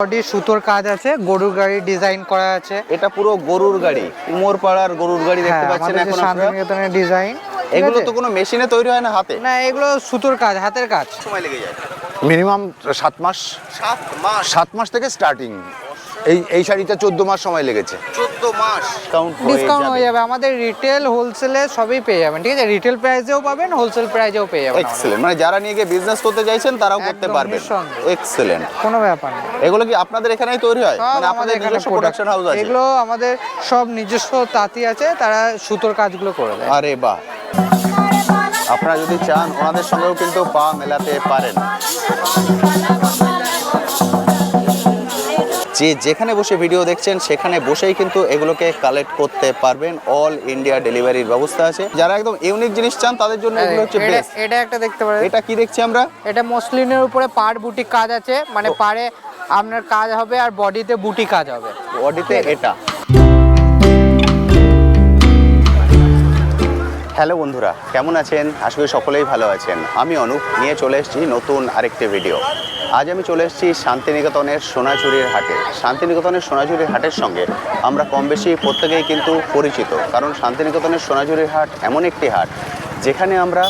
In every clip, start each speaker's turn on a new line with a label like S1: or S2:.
S1: Body সুতোর কাজ আছে, গরুর গাড়ি ডিজাইন করা আছে।
S2: এটা পুরো গরুর গাড়ি, কুমোরপাড়ার গরুর গাড়ি দেখতে পাচ্ছেন এখন আপনারা।
S1: শান্তিনিকেতনের ডিজাইন।
S2: এগুলো তো কোনো মেশিনে তৈরি হয় না, হাতে?
S1: না, এগুলো সুতোর কাজ, হাতের কাজ।
S2: সময় লেগে যায়
S3: মিনিমাম 7 মাস।
S2: 7
S3: মাস থেকে স্টার্টিং। এই শাড়িটা 14 মাস সময় লেগেছে।
S2: 14 মাস
S1: ডিসকাউন্ট হয়ে যাবে। আমাদের রিটেল হোলসেলে সবই পেয়ে যাবেন, ঠিক আছে? রিটেল প্রাইসেও পাবেন, হোলসেল প্রাইসেও পেয়ে যাবেন।
S2: এক্সেলেন্ট, মানে যারা নিয়ে গিয়ে বিজনেস করতে চাইছেন তারাও করতে
S1: একদম
S2: পারবেন।
S1: নিঃসন্দেহে।
S2: এক্সেলেন্ট,
S1: কোনো ব্যাপার না।
S2: এগুলো কি আপনাদের এখানেই তৈরি হয়?
S1: সব
S2: মানে আপনাদের
S1: আমাদের এখানে
S2: নিজস্ব প্রোডাকশন হাউস আছে?
S1: এগুলো আমাদের সব নিজস্ব তাঁতি আছে, তারা সুতোর কাজগুলো করে দেয়।
S2: আরে বাহ, আপনারা যদি চান ওনাদের সঙ্গেও কিন্তু পা মেলাতে পারেন। যে যেখানে বসে ভিডিও দেখছেন সেখানে বসেই কিন্তু এগুলোকে কালেক্ট করতে পারবেন। অল ইন্ডিয়া ডেলিভারির ব্যবস্থা আছে। যারা একদম ইউনিক জিনিস চান তাদের জন্য এগুলো হচ্ছে বেস্ট।
S1: এটা একটা দেখতে পারেন।
S2: এটা কি দেখছি আমরা?
S1: এটা মসলিনের উপরে পাড় বুটি কাজ আছে, মানে পাড়ে আপনার কাজ হবে আর বডিতে বুটি কাজ হবে।
S2: বডিতে এটা। হ্যালো বন্ধুরা, কেমন আছেন? আশা করি সকলেই ভালো আছেন। আমি অনুপ, নিয়ে চলে এসেছি নতুন আরেকটি ভিডিও। আজ আমি চলে এসেছি শান্তিনিকেতনের সোনাঝুরির হাটে। শান্তিনিকেতনের সোনাঝুরির হাটের সঙ্গে আমরা কম বেশি প্রত্যেকেই কিন্তু পরিচিত, কারণ শান্তিনিকেতনের সোনাঝুরির হাট এমন একটি হাট যেখানে আমরা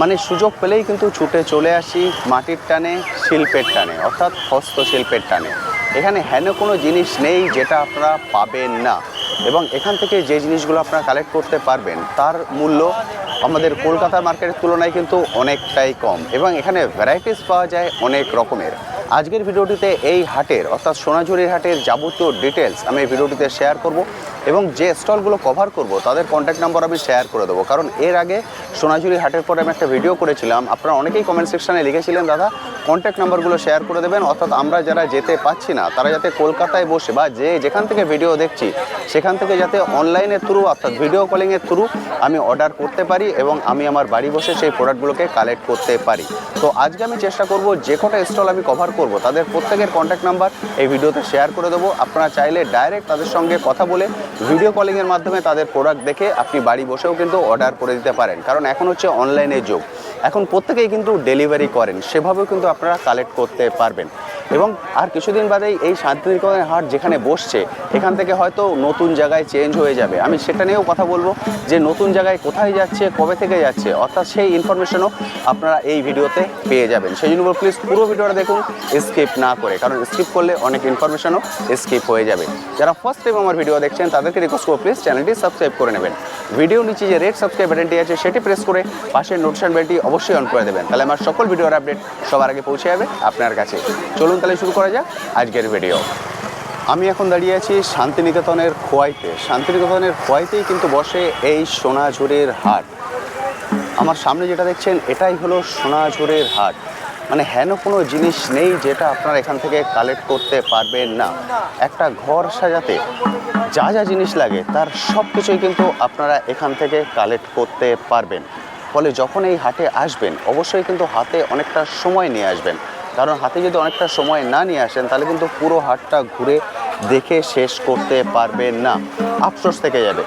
S2: মানে সুযোগ পেলেই কিন্তু ছুটে চলে আসি মাটির টানে, শিল্পের টানে, অর্থাৎ হস্তশিল্পের টানে। এখানে হেন কোনো জিনিস নেই যেটা আপনারা পাবেন না, এবং এখান থেকে যে জিনিসগুলো আপনারা কালেক্ট করতে পারবেন তার মূল্য আমাদের কলকাতার মার্কেটের তুলনায় কিন্তু অনেকটাই কম, এবং এখানে ভ্যারাইটিস পাওয়া যায় অনেক রকমের। আজকের ভিডিওটিতে এই হাটের অর্থাৎ সোনাঝুরির হাটের যাবতীয় ডিটেলস আমি এই ভিডিওটিতে শেয়ার করব, এবং যে স্টলগুলো কভার করব তাদের কন্ট্যাক্ট নাম্বার আমি শেয়ার করে দেবো। কারণ এর আগে সোনাঝুরি হাটের পরে আমি একটা ভিডিও করেছিলাম, আপনারা অনেকেই কমেন্ট সেকশানে লিখেছিলেন দাদা কন্ট্যাক্ট নাম্বারগুলো শেয়ার করে দেবেন, অর্থাৎ আমরা যারা যেতে পাচ্ছি না তারা যাতে কলকাতায় বসে বা যেখান থেকে ভিডিও দেখছি সেখান থেকে যাতে অনলাইনের থ্রু অর্থাৎ ভিডিও কলিংয়ের থ্রু আমি অর্ডার করতে পারি এবং আমি আমার বাড়ি বসে সেই প্রোডাক্টগুলোকে কালেক্ট করতে পারি। তো আজকে আমি চেষ্টা করব যে কটা স্টল আমি কভার করব তাদের প্রত্যেকের কন্ট্যাক্ট নাম্বার এই ভিডিওতে শেয়ার করে দেবো। আপনারা চাইলে ডাইরেক্ট তাদের সঙ্গে কথা বলে ভিডিও কলিংয়ের মাধ্যমে তাদের প্রোডাক্ট দেখে আপনি বাড়ি বসেও কিন্তু অর্ডার করে দিতে পারেন, কারণ এখন হচ্ছে অনলাইনের যুগ, এখন প্রত্যেকেই কিন্তু ডেলিভারি করেন, সেভাবেও কিন্তু আপনারা কালেক্ট করতে পারবেন। এবং আর কিছুদিন বাদেই এই শান্তিনিকেতনের হাট যেখানে বসছে এখান থেকে হয়তো নতুন জায়গায় চেঞ্জ হয়ে যাবে, আমি সেটা নিয়েও কথা বলবো যে নতুন জায়গায় কোথায় যাচ্ছে, কবে থেকে যাচ্ছে, অর্থাৎ সেই ইনফরমেশনও আপনারা এই ভিডিওতে পেয়ে যাবেন। সেই জন্য প্লিজ পুরো ভিডিওটা দেখুন স্কিপ না করে, কারণ স্কিপ করলে অনেক ইনফরমেশনও স্কিপ হয়ে যাবে। যারা ফার্স্ট টাইম আমার ভিডিও দেখছেন তাদেরকে রিকোয়েস্ট করবো প্লিজ চ্যানেলটি সাবস্ক্রাইব করে নেবেন। ভিডিও নিচে যে রেড সাবস্ক্রাইব বাটনটি আছে সেটি প্রেস করে পাশের নোটিফিকেশন বেলটি অবশ্যই অন করে দেবেন, তাহলে আমার সকল ভিডিওর আপডেট সবার আগে পৌঁছে যাবে আপনার কাছে। চলুন তাহলে শুরু করা যাক আজকের ভিডিও। আমি এখন দাঁড়িয়ে আছি শান্তিনিকেতনের খোয়াইতে। শান্তিনিকেতনের খোয়াইতেই কিন্তু বসে এই সোনাঝুরির হাট। আমার সামনে যেটা দেখছেন এটাই হলো সোনাঝুরির হাট। মানে হেন কোনো জিনিস নেই যেটা আপনারা এখান থেকে কালেক্ট করতে পারবেন না। একটা ঘর সাজাতে যা যা জিনিস লাগে তার সব কিছুই কিন্তু আপনারা এখান থেকে কালেক্ট করতে পারবেন। ফলে যখন এই হাটে আসবেন অবশ্যই কিন্তু হাতে অনেকটা সময় নিয়ে আসবেন, কারণ হাতে যদি অনেকটা সময় না নিয়ে আসেন তাহলে কিন্তু পুরো হাটটা ঘুরে দেখে শেষ করতে পারবেন না, আফসোস থেকে যাবে।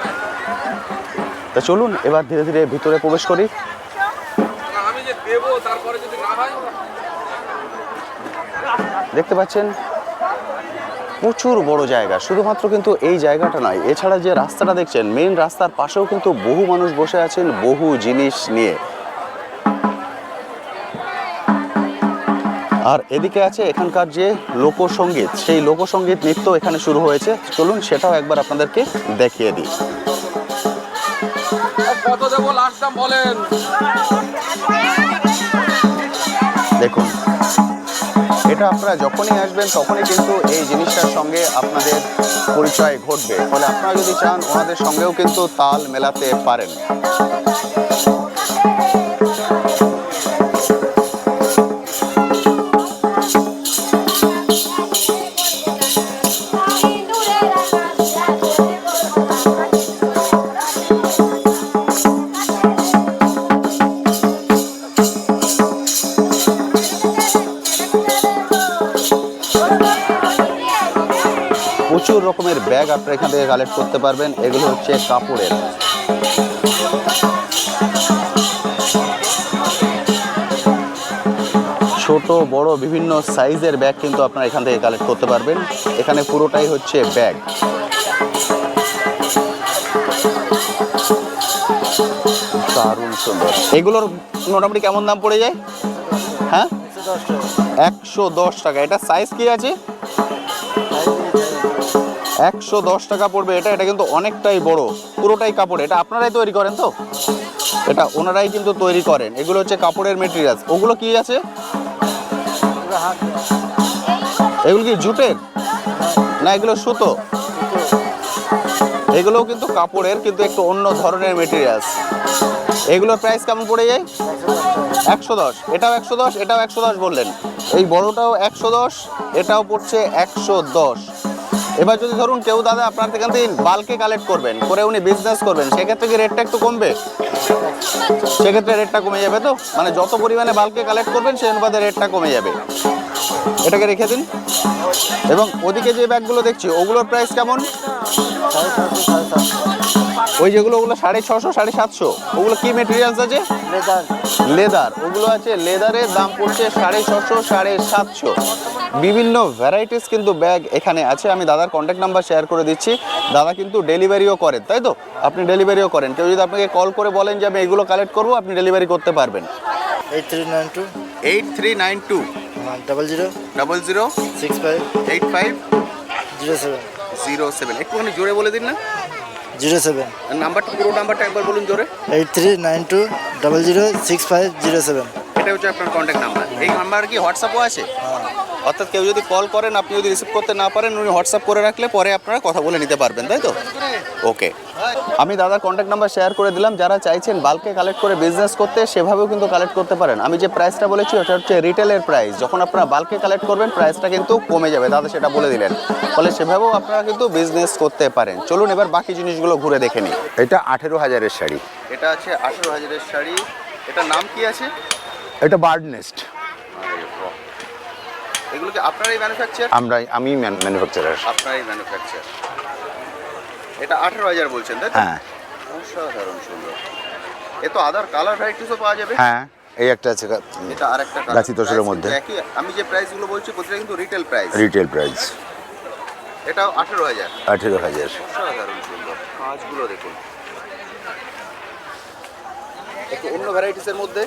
S2: তা চলুন এবার ধীরে ধীরে ভিতরে প্রবেশ করি। দেখতে পাচ্ছেন প্রচুর বড় জায়গা, শুধুমাত্র কিন্তু এই জায়গাটা নয়, এছাড়া যে রাস্তাটা দেখছেন মেইন রাস্তার পাশেও কিন্তু বহু মানুষ বসে আছেন বহু জিনিস নিয়ে। আর এদিকে আছে এখানকার যে লোকসঙ্গীত, সেই লোকসঙ্গীত নৃত্য এখানে শুরু হয়েছে। চলুন সেটাও একবার আপনাদেরকে দেখিয়ে দিই। দেখুন, এটা আপনারা যখনই আসবেন তখনই কিন্তু এই জিনিসটার সঙ্গে আপনাদের পরিচয় ঘটবে, ফলে আপনারা যদি চান ওনাদের সঙ্গেও কিন্তু তাল মেলাতে পারেন। প্রচুর রকমের ব্যাগ আপনারা এখান থেকে কালেক্ট করতে পারবেন। এগুলো হচ্ছে কাপড়ের। ছোট বড় বিভিন্ন সাইজের ব্যাগ কিন্তু আপনারা এখান থেকে কালেক্ট করতে পারবেন। এখানে পুরোটাই হচ্ছে ব্যাগ। দারুণ সুন্দর। এগুলোর মোটামুটি কেমন দাম পড়ে যায়? হ্যাঁ, 110 টাকা। এটা সাইজ কি আছে? 110 টাকা পড়বে এটা। এটা কিন্তু অনেকটাই বড়, পুরোটাই কাপড়। এটা আপনারাই তৈরি করেন তো? এটা ওনারাই কিন্তু তৈরি করেন। এগুলো হচ্ছে কাপড়ের মেটেরিয়াল। ওগুলো কি আছে? এগুলো কি জুটের না এগুলো সুতো? এগুলোও কিন্তু কাপড়ের, কিন্তু একটু অন্য ধরনের মেটেরিয়ালস। এগুলোর প্রাইস কেমন পড়ে যায়? 110। এটাও 110, এটাও 110 বললেন। এই বড়টাও 110, এটাও পড়ছে 110। এবার যদি ধরুন কেউ দাদা আপনার এখান থেকে বাল্কে কালেক্ট করবেন, করে উনি বিজনেস করবেন, সেক্ষেত্রে কি রেটটা একটু কমবে? সেক্ষেত্রে রেটটা কমে যাবে তো? মানে যত পরিমাণে বাল্কে কালেক্ট করবেন সেই অনুপাতে রেটটা কমে যাবে। এটাকে রেখে দিন। এবং ওদিকে যে ব্যাগগুলো দেখছি ওগুলোর প্রাইস কেমন? ওই যেগুলো, ওগুলো 650, 750। ওগুলো কি মেটেরিয়ালস আছে? লেদার। ওগুলো আছে লেদারের, দাম পড়ছে 650, 750। বিভিন্ন ভ্যারাইটিস কিন্তু ব্যাগ এখানে আছে। আমি দাদার কন্ট্যাক্ট নাম্বার শেয়ার করে দিচ্ছি। দাদা কিন্তু ডেলিভারিও করেন, তাই তো? আপনি ডেলিভারিও করেন। কেউ যদি আপনাকে কল করে বলেন যে আমি এগুলো কালেক্ট করবো, আপনি ডেলিভারি করতে পারবেন।
S4: 8392
S2: 8392
S4: 00
S2: 00
S4: 65
S2: 85
S4: 07
S2: 07। একটুখানি জোরে বলে দিন না
S4: 07
S2: নাম্বারটা, পুরো নাম্বারটা একবার বলুন জোরে।
S4: 8392 00 65 07।
S2: এটা হচ্ছে আপনার কন্ট্যাক্ট নাম্বার। এই নাম্বার কি হোয়াটসঅ্যাপও আছে? অর্থাৎ কেউ যদি কল করেন, আপনি যদি রিসিভ করতে না পারেন, উনি হোয়াটসঅ্যাপ করে রাখলে পরে আপনারা কথা বলে নিতে পারবেন, তাই তো? ওকে, আমি দাদার কন্ট্যাক্ট নাম্বার শেয়ার করে দিলাম। যারা চাইছেন বাল্কে কালেক্ট করে বিজনেস করতে, সেভাবেও কিন্তু কালেক্ট করতে পারেন। আমি যে প্রাইসটা বলেছি ওটা হচ্ছে রিটেলের প্রাইস। যখন আপনারা বাল্কে কালেক্ট করবেন প্রাইসটা কিন্তু কমে যাবে, দাদা সেটা বলে দিলেন। ফলে সেভাবেও আপনারা কিন্তু বিজনেস করতে পারেন। চলুন এবার বাকি জিনিসগুলো ঘুরে দেখে নিই।
S3: এটা 18,000-এর শাড়ি।
S2: এটা আছে 18,000-এর শাড়ি। এটার নাম কি আছে?
S3: এটা বার্ড নেস্ট।
S2: এগুলো কি আপনারাই ম্যানুফ্যাকচার?
S3: আমি ম্যানুফ্যাকচারার।
S2: আপনারাই ম্যানুফ্যাকচার। এটা 18,000 বলছেন, তাই তো?
S3: হ্যাঁ
S2: অসাধারণ সুন্দর। এ তো আদার কালার ভ্যারাইটিসও পাওয়া যাবে?
S3: হ্যাঁ, এই একটা আছে
S2: এটা আরেকটা কালার।
S3: গাছি তসরের মধ্যে।
S2: একই, আমি যে প্রাইসগুলো বলছি প্রতিটা কিন্তু রিটেল প্রাইস।
S3: রিটেল প্রাইস
S2: এটাও 18,000।
S3: 18,000।
S2: অসাধারণ সুন্দর। কাজগুলো দেখুন, একটু অন্য ভ্যারাইটিসের মধ্যে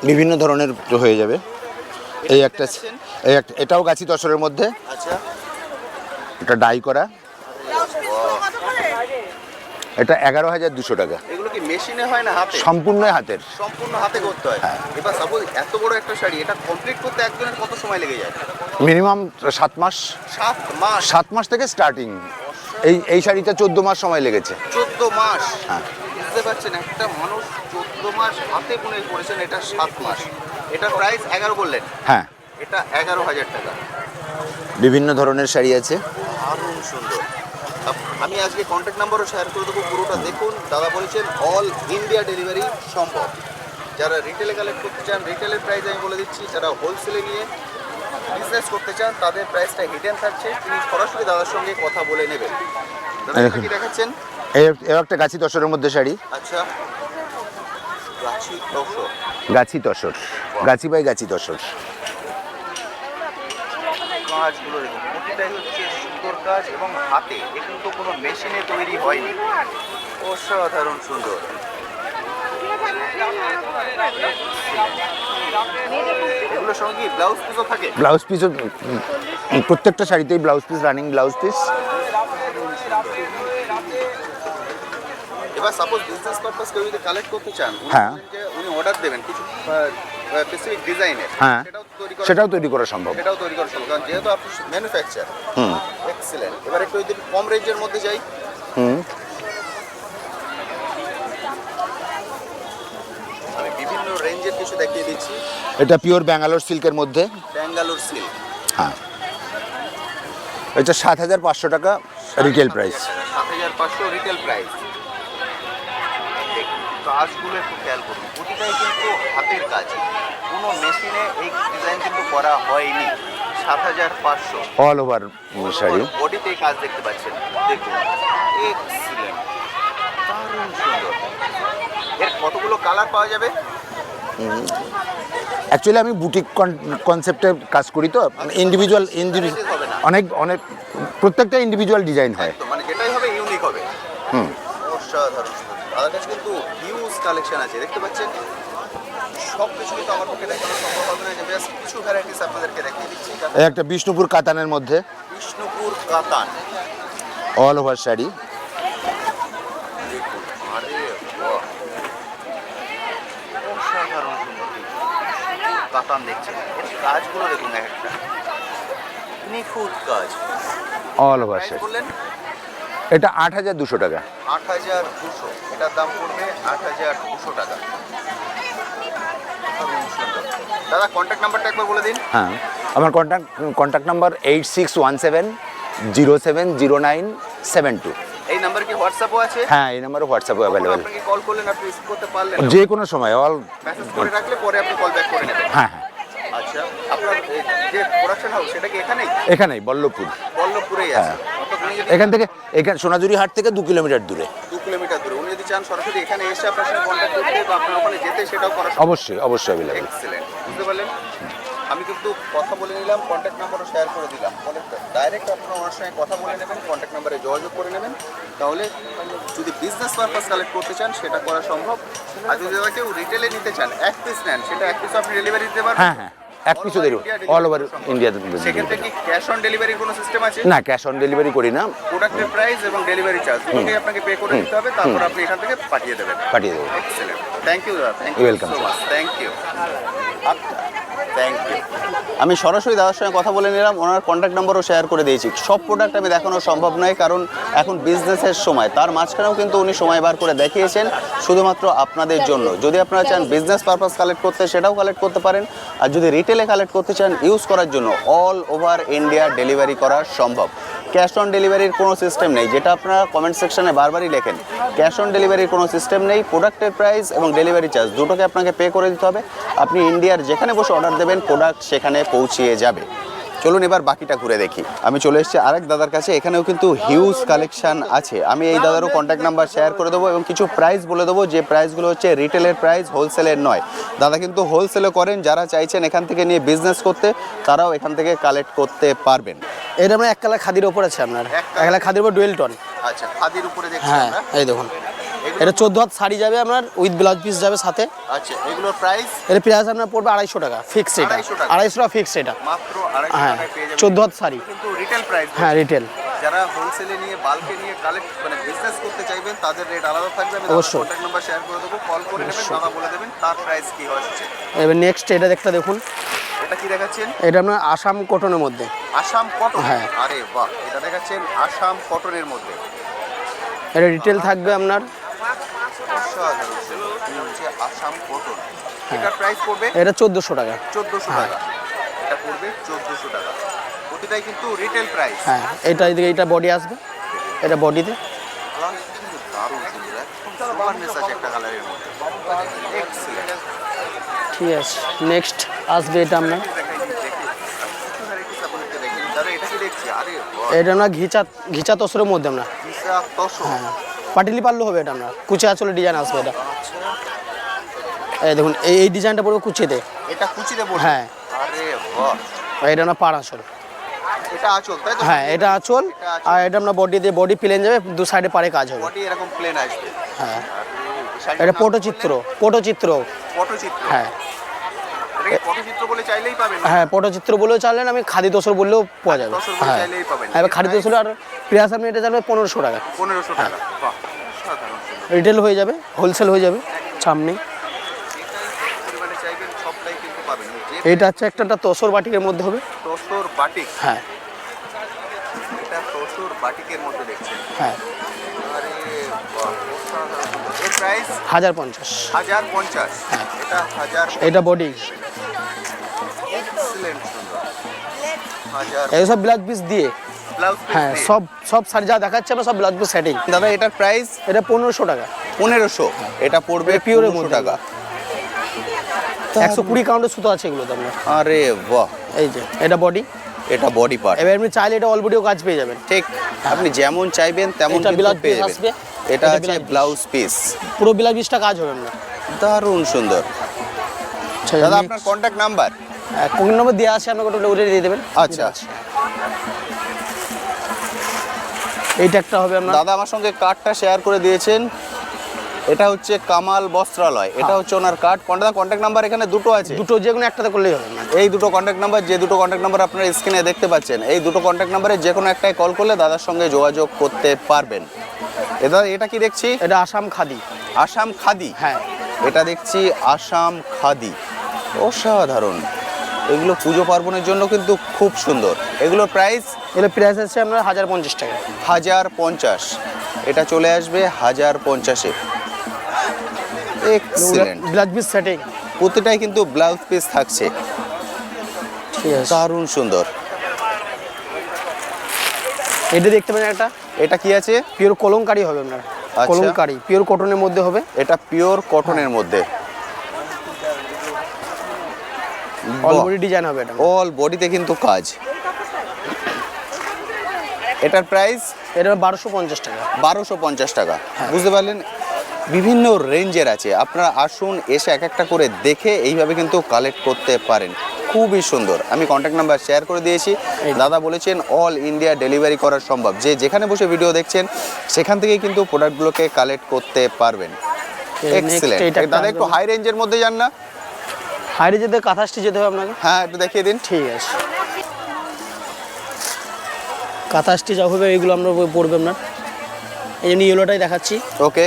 S3: বিভিন্ন ধরনের হয়ে যাবে। এই একটা, এটাও গাছি তসরের মধ্যে।
S2: আচ্ছা,
S3: এটা ডাই করা। এটা 11,200 টাকা।
S2: এগুলো কি মেশিনে হয় না হাতে?
S3: সম্পূর্ণ হাতের।
S2: সম্পূর্ণ হাতে করতে হয়। এবার সাপোজ এত বড় একটা শাড়ি, এটা কমপ্লিট করতে একজনের কত সময় লেগে যায়?
S3: মিনিমাম 7 মাস।
S2: 7 মাস?
S3: 7 মাস থেকে স্টার্টিং। এই শাড়িটা 14 মাস সময় লেগেছে।
S2: 14 মাস?
S3: হ্যাঁ।
S2: বুঝতে পারছেন, একটা মানুষ 14 মাস হাতে বুনে করেছেন, এটা 7 মাস। এটার প্রাইস 11 বললেন?
S3: হ্যাঁ,
S2: এটা 11,000 টাকা।
S3: বিভিন্ন ধরনের শাড়ি আছে।
S2: দারুণ সুন্দর। আমি আজকে কন্ট্যাক্ট নাম্বারও শেয়ার করে দেবো, পুরোটা দেখুন। দাদা বলেছেন অল ইন্ডিয়া ডেলিভারি সম্ভব। যারা রিটেলে কালেক্ট করতে চান, রিটেলের প্রাইস আমি বলে দিচ্ছি। যারা হোলসেলে নিয়ে বিজনেস করতে চান, তাদের প্রাইসটা হিডেন থাকছে। তিনি সরাসরি দাদার সঙ্গে কথা বলে নেবেন। দাদা এটা কি দেখাচ্ছেন?
S3: এই একটা গাছি তসরের মধ্যে শাড়ি।
S2: আচ্ছা, গাছি তসর।
S3: গাছি তসর, গাছি বাই গাছি তসর।
S2: কাজগুলো দেখুন, প্রতিটাই হচ্ছে সুন্দর কাজ এবং হাতে। এ কিন্তু কোনো মেশিনে তৈরি হয়নি। অসাধারণ সুন্দর। এগুলোর সঙ্গে ব্লাউজ পিসও থাকে?
S3: ব্লাউজ পিসও প্রত্যেকটা শাড়িতেই blouse piece, running blouse piece.
S2: এবার সাপোজ বিজনেস পারপাস কেউ যদি কালেক্ট করতে চান,
S3: হ্যাঁ,
S2: উনি অর্ডার দেবেন কিছু স্পেসিফিক ডিজাইনের।
S3: হ্যাঁ, সেটাও তৈরি করা সম্ভব।
S2: সেটাও তৈরি করা সম্ভব, কারণ যেহেতু আপনি ম্যানুফ্যাকচার। এক্সিলেন্ট। এবার একটু যদি কম রেঞ্জের মধ্যে যাই, আমি বিভিন্ন রেঞ্জের কিছু দেখিয়ে দিচ্ছি।
S3: এটা পিওর ব্যাঙ্গালোর সিল্কের মধ্যে।
S2: ব্যাঙ্গালোর সিল্ক।
S3: হ্যাঁ, এটা 7,500 টাকা রিটেল প্রাইস।
S2: 7,500 retail price. কাজগুলো একটু খেয়াল করুন, প্রতিটাই কিন্তু হাতের কাজ, কোনো মেশিনে এই ডিজাইন কিন্তু করা হয়নি। 7,500
S3: অল ওভার শাড়ি।
S2: বডিতে কাজ দেখতে পাচ্ছেন, দেখুন এক্সিলেন্ট, দারুণ সুন্দর। এর কতগুলো কালার পাওয়া যাবে?
S3: অ্যাকচুয়ালি আমি বুটিক কনসেপ্টে কাজ করি, তো ইন্ডিভিজুয়াল অনেক অনেক প্রত্যেকটা ইন্ডিভিজুয়াল ডিজাইন হয়।
S2: তো মানে যেটাই হবে ইউনিক হবে। অসাধারণ সুন্দর। তাদের কাছে কিন্তু হিউজ কালেকশন আছে, দেখতে পাচ্ছেন। সব কিছু কিন্তু আমার পক্ষে দেখানো সম্ভব হবে না, যে বেশ কিছু ভ্যারাইটিস আপনাদেরকে দেখিয়ে দিচ্ছি।
S3: এই একটা বিষ্ণুপুর কাতানের মধ্যে
S2: বিষ্ণুপুর কাতান,
S3: অল ওভার শাড়ি।
S2: দেখুন, আরে বাহ, অসাধারণ সুন্দর কাতান দেখছেন। এর কাজগুলো দেখুন, এক একটা নিখুঁত কাজ।
S3: All over sari.
S2: বললেন
S3: এটা 8,200 টাকা।
S2: 8,200, এটার দাম পড়বে 8,200 টাকা। দাদা কন্ট্যাক্ট নাম্বারটা একবার বলে দিন।
S3: হ্যাঁ, আমার কন্ট্যাক্ট নাম্বার 8617000972।
S2: এই নাম্বার কি হোয়াটসঅ্যাপও আছে?
S3: হ্যাঁ, এই নাম্বারে হোয়াটসঅ্যাপও অ্যাভেলেবেল।
S2: আপনি কল করলেন, আপনি রিসিভ করতে পারলেন,
S3: যে কোনো সময় অল
S2: মেসেজ করে রাখলে পরে আপনি কল ব্যাক করে নেবেন।
S3: হ্যাঁ হ্যাঁ,
S2: আচ্ছা, আপনার এই যে প্রোডাকশন হাউস সেটা কি এখানেই?
S3: এখানেই বল্লভপুর।
S2: বল্লভপুরেই আছে। অর্থাৎ উনি যদি
S3: এখান থেকে সোনাঝুরি হাট থেকে 2 কিলোমিটার দূরে।
S2: 2 কিলোমিটার দূরে, উনি যদি চান সরাসরি এখানে এসে আপনার সাথে কন্ট্যাক্ট করতে বা আপনার ওখানে যেতে, সেটাও করা সম্ভব।
S3: অবশ্যই অবশ্যই অ্যাভেলেবেল।
S2: এক্সেলেন্ট, বুঝতে পারলেন। আমি কিন্তু কথা বলে নিলাম, কন্ট্যাক্ট নাম্বারও শেয়ার করে দিলাম। বলে ডাইরেক্ট আপনারা ওনার সঙ্গে কথা বলে নেবেন, কন্ট্যাক্ট নাম্বারে যোগাযোগ করে নেবেন। তাহলে যদি বিজনেস পারপাস কালেক্ট করতে চান সেটা করা সম্ভব। আর যদি দাদা কেউ রিটেলে নিতে চান, এক পিস নেন, সেটা এক পিস আপনি ডেলিভারি দিতে পারবেন।
S3: হ্যাঁ হ্যাঁ, এক পিছু দেবো অল ওভার ইন্ডিয়াতে।
S2: সেক্ষেত্রে কি ক্যাশ অন ডেলিভারির কোনো সিস্টেম আছে?
S3: না, ক্যাশ অন ডেলিভারি করি না,
S2: প্রোডাক্টের প্রাইস এবং ডেলিভারি চার্জ দুটোই আপনাকে পে করে দিতে হবে, তারপর আপনি এখান থেকে পাঠিয়ে দেবেন।
S3: পাঠিয়ে দেবো।
S2: এক্সেলেন্ট, থ্যাংক ইউ দাদা, thank you
S3: Welcome,
S2: so
S3: sir.
S2: Much, thank you. Thank you. আমি সরাসরি দাদার সঙ্গে কথা বলে নিলাম, ওনার কন্ট্যাক্ট নাম্বারও শেয়ার করে দিয়েছি। সব প্রোডাক্ট আমি দেখানো সম্ভব নয়, কারণ এখন বিজনেসের সময়। তার মাঝখানেও কিন্তু উনি সময় বার করে দেখিয়েছেন শুধুমাত্র আপনাদের জন্য। যদি আপনারা চান বিজনেস পারপাস কালেক্ট করতে, সেটাও কালেক্ট করতে পারেন। আর যদি রিটেলে কালেক্ট করতে চান, ইউজ করার জন্য, অল ওভার ইন্ডিয়া ডেলিভারি করা সম্ভব। ক্যাশ অন ডেলিভারির কোনো সিস্টেম নেই, যেটা আপনারা কমেন্ট সেকশনে বারবারই লেখেন। ক্যাশ অন ডেলিভারির কোনো সিস্টেম নেই। প্রোডাক্টের প্রাইস এবং ডেলিভারি চার্জ দুটোকে আপনাকে পে করে দিতে হবে। আপনি ইন্ডিয়ার যেখানে বসে অর্ডার দেবেন, প্রোডাক্ট সেখানে পৌঁছিয়ে যাবে। চলুন এবার বাকিটা ঘুরে দেখি। আমি চলে এসেছি আরেক দাদার কাছে, এখানেও কিন্তু হিউজ কালেকশন আছে। আমি এই দাদারও কন্ট্যাক্ট নাম্বার শেয়ার করে দেবো এবং কিছু প্রাইস বলে দেবো, যে প্রাইসগুলো হচ্ছে রিটেলের প্রাইস, হোলসেলের নয়। দাদা কিন্তু হোলসেলও করেন, যারা চাইছেন এখান থেকে নিয়ে বিজনেস করতে, তারাও এখান থেকে কালেক্ট করতে পারবেন।
S5: এটা আমরা 1 কালার খাদির ওপর আছে আপনার, 1 কালার খাদির উপর ডুয়েল টোন।
S2: আচ্ছা, খাদির উপরে দেখছি
S5: হ্যাঁ,
S2: আমরা।
S5: এই দেখুন, এটা 14 হাত শাড়ি যাবে আপনার, উইথ ব্লাউজ পিস যাবে সাথে।
S2: আচ্ছা, এগুলোর প্রাইস
S5: এটা প্রাইস আপনার পড়বে 250 টাকা ফিক্স। এটা
S2: 250 টাকা।
S5: 250 টাকা ফিক্স এটা।
S2: মাত্র 250
S5: হ্যাঁ,
S2: টাকায় পেয়ে যাবেন।
S5: 14 হাত শাড়ি,
S2: কিন্তু রিটেল প্রাইস।
S5: হ্যাঁ রিটেল।
S2: যারা হোলসেলে নিয়ে, বাল্কে নিয়ে কালেক্ট মানে বিজনেস করতে চাইবেন, তাদের রেট আলাদা থাকবে। আমি
S5: অবশ্যই।
S2: কন্ট্যাক্ট নাম্বার শেয়ার করে দেবো, কল করে নেবেন, দাদা বলে দেবেন তার প্রাইস কি হচ্ছে।
S5: এবার নেক্সট এটা দেখুন,
S2: এটা কি দেখাচ্ছেন?
S5: এটা আপনার আসাম কটনের মধ্যে।
S2: আসাম কটন।
S5: হ্যাঁ।
S2: আরে বাহ, এটা দেখাচ্ছেন আসাম কটনের মধ্যে।
S5: এটা রিটেল থাকবে আপনার,
S2: অসাধারণ ছিল। এই হচ্ছে আসাম কটন। এটার প্রাইস পড়বে
S5: এটা 1400 টাকা।
S2: 1400 টাকা। এটা পড়বে 1400 টাকা। প্রতিটাই কিন্তু রিটেল প্রাইস।
S5: হ্যাঁ, এটা এদিকে এটা বডি আসবে, এটা বডিতে।
S2: কালার কিন্তু দারুণ সুন্দর, একদম সুপারনেস আছে একটা কালারের মধ্যে। এক্সেলেন্ট।
S5: ঠিক আছে, নেক্সট আসবে এটা আপনার, এটা আমরা ঘিচা তসরের মধ্যে আমরা। হ্যাঁ, পাটিলি পারলেও হবে, এটা আমরা কুচি আঁচলের ডিজাইন আসবে এটা। এই দেখুন, এই ডিজাইনটা পড়বে কুচিতে।
S2: এটা কুচিতে পড়বে?
S5: হ্যাঁ।
S2: আরে বাহ,
S5: এটা আমরা পাড় আঁচল।
S2: এটা আঁচল তাই তো?
S5: হ্যাঁ, এটা আঁচল। আর এটা আমরা বডি দিয়ে, বডি প্লেন যাবে, দু সাইডে পাড়ে কাজ হবে।
S2: বডি এরকম প্লেন আসবে।
S5: হ্যাঁ,
S2: শাড়িটার
S5: এটা
S2: নাম
S5: পটচিত্র।
S2: পটচিত্র।
S5: হ্যাঁ
S2: এটা কি পটচিত্র বলে চাইলেই পাবেন?
S5: হ্যাঁ, পটচিত্র বলেও চাইলেন, আমি খাদি তসর বললেও পাওয়া যাবে।
S2: তসর বলে
S5: হ্যাঁ,
S2: চাইলেই পাবেন।
S5: এবার খাদি তসর আর প্রিয়াস আপনি এটা জানবে 1500 টাকা।
S2: 1500 টাকা। বাহ, অসাধারণ সুন্দর।
S5: রিটেল হয়ে যাবে, হোলসেল হয়ে যাবে সামনে।
S2: পরিমাণে চাইবেন সবটাই কিন্তু পাবেন।
S5: এটা হচ্ছে একটা তসর বাটিকের মধ্যে হবে।
S2: তসর বাটিক।
S5: হ্যাঁ
S2: এটা তসর বাটিকের মধ্যে দেখছেন।
S5: হ্যাঁ,
S2: আরে বাহ, অসাধারণ সুন্দর। এর প্রাইস
S5: 1050।
S2: 1050। এটা 1000।
S5: এটা বডি,
S2: এক্সেলেন্ট সুন্দর। 1000
S5: এইসব ব্লাউজ পিস দিয়ে।
S2: ব্লাউজ
S5: হ্যাঁ, সব শাড়ি যা দেখাচ্ছে আমরা সব ব্লাউজ পিস সেটিং।
S2: দাদা এটার প্রাইস
S5: এটা 1500 টাকা।
S2: 1500। এটা পড়বে
S5: এটা পিওরের
S2: 1500
S5: মধ্যে।
S2: টাকা।
S5: 120 কাউন্টের সুতো আছে এগুলো তো আপনার।
S2: আরে বাহ,
S5: এই যে এটা বডি।
S2: এটা বডি পার্ট।
S5: এবার আপনি চাইলে এটা অল বডিও কাজ পেয়ে যাবেন।
S2: ঠিক, আপনি যেমন চাইবেন তেমন
S5: এটা
S2: কিন্তু
S5: ব্লাউজ
S2: পেয়ে
S5: পিস
S2: যাবেন।
S5: আসবে।
S2: এটা
S5: এটা
S2: আছে
S5: ব্লাউজ পিস।
S2: Blouse piece.
S5: পুরো ব্লাউজ পিসটা কাজ হবে আপনার।
S2: দারুণ সুন্দর।
S5: আচ্ছা
S2: দাদা আপনার কন্ট্যাক্ট নাম্বার?
S5: কোন নম্বর দেওয়া আছে আপনাকে ওটা উঠে দিয়ে দেবেন।
S2: আচ্ছা
S5: এইটা একটা হবে আপনার।
S2: দাদা আমার সঙ্গে কার্ডটা শেয়ার করে দিয়েছেন। এটা হচ্ছে কামাল বস্ত্রালয়, এটা হচ্ছে ওনার কার্ড। কন্ট্যাক্ট নাম্বার এখানে দুটো আছে,
S5: দুটো যে কোনো একটাতে করলেই হবে না।
S2: এই দুটো কন্ট্যাক্ট নাম্বার, যে দুটো কন্ট্যাক্ট নাম্বার আপনারা স্ক্রিনে দেখতে পাচ্ছেন, এই দুটো কন্ট্যাক্ট নাম্বারে যে কোনো একটাই কল করলে দাদার সঙ্গে যোগাযোগ করতে পারবেন। এটা কি দেখছি?
S5: এটা আসাম খাদি।
S2: আসাম খাদি?
S5: হ্যাঁ,
S2: এটা দেখছি আসাম খাদি, অসাধারণ। এগুলো পুজো পার্বণের জন্য কিন্তু খুব সুন্দর। এগুলোর প্রাইস?
S5: এগুলো প্রাইস আছে আপনার 1050 টাকা।
S2: 1050। এটা চলে আসবে 1050-এ। এক্সিলেন্ট।
S5: ব্লাউজ পিস সেটিং
S2: প্রতিটাই কিন্তু ব্লাউজ পিস থাকছে,
S5: ঠিক আছে।
S2: দারুণ সুন্দর।
S5: এটা দেখতে পারেন একটা,
S2: এটা কি আছে?
S5: পিওর কলমকারি হবে আপনার।
S2: আচ্ছা।
S5: কলমকারি পিওর কটনের মধ্যে হবে।
S2: এটা পিওর কটনের মধ্যে,
S5: অল বডি ডিজাইন হবে এটা।
S2: অল বডিতে কিন্তু কাজ। এটার প্রাইস?
S5: এটা 1250 টাকা।
S2: 1250 টাকা। বুঝতে পারলেন, বিভিন্ন রেঞ্জের আছে। আপনারা আসুন, এসে এক একটা করে দেখে এইভাবে কিন্তু কালেক্ট করতে পারেন। খুবই সুন্দর। আমি কন্ট্যাক্ট নাম্বার শেয়ার করে দিয়েছি। দাদা বলেছেন অল ইন্ডিয়া ডেলিভারি করা সম্ভব, যে যেখানে বসে ভিডিও দেখছেন সেখান থেকেই কিন্তু প্রোডাক্টগুলোকে কালেক্ট করতে পারবেন। এক্সিলেন্ট। দাদা একটু হাই রেঞ্জের মধ্যে যান না?
S5: হাইরে যেতে কাঁথাসটি যেতে হবে আপনাকে।
S2: হ্যাঁ, একটু দেখিয়ে দিন।
S5: ঠিক আছে, কাঁথাসটি যা হবে এইগুলো আমরা পড়বে আপনার। এই জন্য ইয়েলোটাই দেখাচ্ছি।
S2: ওকে,